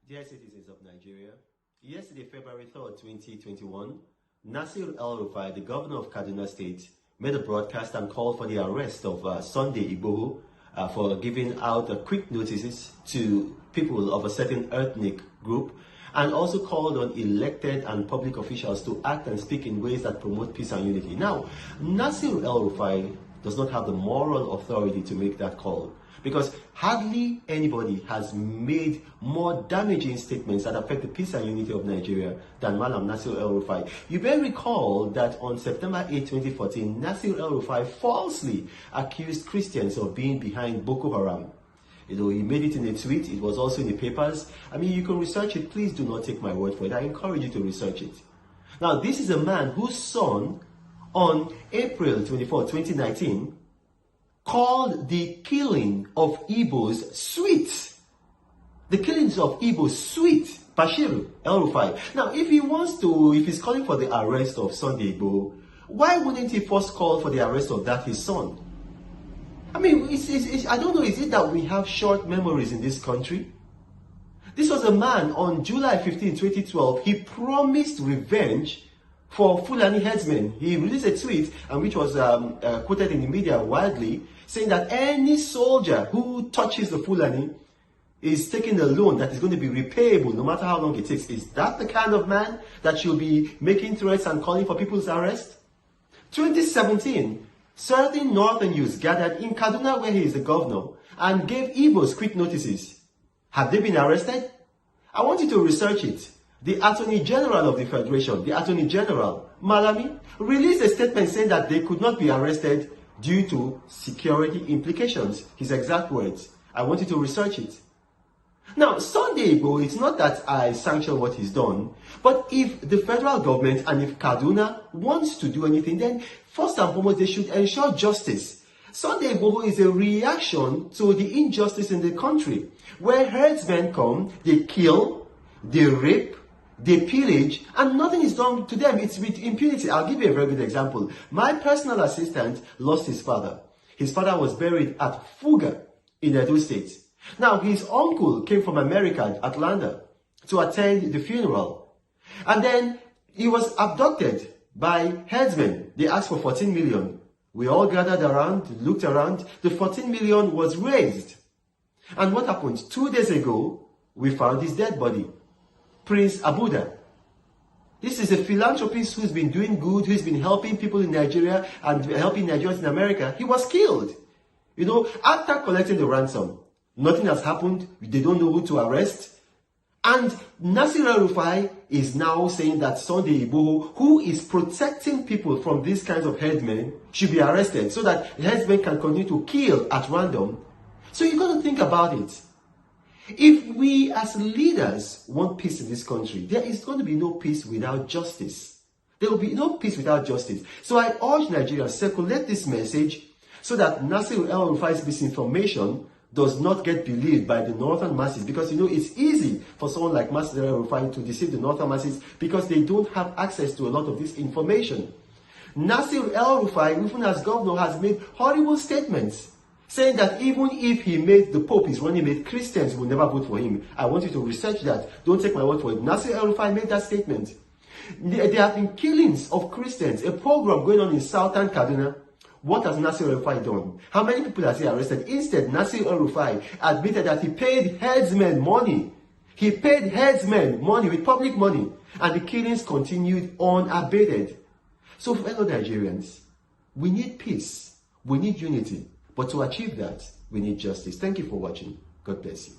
Dear citizens of Nigeria, yesterday, February 3rd, 2021, Nasir El-Rufai, the governor of Kaduna State, made a broadcast and called for the arrest of Sunday EBOGHO for giving out quick notices to people of a certain ethnic group, and also called on elected and public officials to act and speak in ways that promote peace and unity. Now, Nasir El-Rufai does not have the moral authority to make that call, because hardly anybody has made more damaging statements that affect the peace and unity of Nigeria than Malam Nasir El-Rufai. You may recall that on September 8, 2014, Nasir El-Rufai falsely accused Christians of being behind Boko Haram. He made it in a tweet. It was also in the papers. I mean, you can research it. Please do not take my word for it. I encourage you to research it. Now, this is a man whose son, on April 24, 2019, called the killing of Igbos sweet. The killings of Igbos sweet. Bashir El-Rufai. Now, if he's calling for the arrest of Sunday Igboho, why wouldn't he first call for the arrest of his son? I mean, I don't know, is it that we have short memories in this country? This was a man on July 15, 2012, he promised revenge for Fulani headsmen. He released a tweet, and which was quoted in the media widely, saying that any soldier who touches the Fulani is taking a loan that is going to be repayable no matter how long it takes. Is that the kind of man that should be making threats and calling for people's arrest? 2017, certain northern youths gathered in Kaduna, where he is the governor, and gave Igbos quick notices. Have they been arrested? I want you to research it. The Attorney General of the Federation, the Attorney General, Malami, released a statement saying that they could not be arrested due to security implications. His exact words. I want you to research it. Now, Sunday Igboho, it's not that I sanction what he's done, but if the federal government and if Kaduna wants to do anything, then first and foremost, they should ensure justice. Sunday Igboho is a reaction to the injustice in the country, where herdsmen come, they kill, they rape, they pillage, and nothing is done to them. It's with impunity. I'll give you a very good example. My personal assistant lost his father. His father was buried at Fuga in Edo State. Now, his uncle came from America, Atlanta, to attend the funeral. And then he was abducted by herdsmen. They asked for 14 million. We all gathered around, looked around. The 14 million was raised. And what happened? 2 days ago, we found his dead body. Prince Abuda. This is a philanthropist who's been doing good, who's been helping people in Nigeria and helping Nigerians in America. He was killed. After collecting the ransom, nothing has happened. They don't know who to arrest. And Nasir El-Rufai is now saying that Sunday Igboho, who is protecting people from these kinds of headsmen, should be arrested so that headsmen can continue to kill at random. So you got to think about it. If we as leaders want peace in this country, there is going to be no peace without justice. There will be no peace without justice. So I urge Nigerians, circulate this message so that Nasir El-Rufai's misinformation does not get believed by the northern masses, because it's easy for someone like Nasir El-Rufai to deceive the northern masses because they don't have access to a lot of this information. Nasir El-Rufai, even as governor, has made horrible statements saying that even if he made the Pope his running mate, Christians will never vote for him. I want you to research that. Don't take my word for it. Nasir El-Rufai made that statement. There have been killings of Christians, a pogrom going on in southern Kaduna. What has Nasir El-Rufai done? How many people has he arrested? Instead, Nasir El-Rufai admitted that he paid herdsmen money. He paid herdsmen money with public money, and the killings continued unabated. So, fellow Nigerians, we need peace. We need unity. But to achieve that, we need justice. Thank you for watching. God bless you.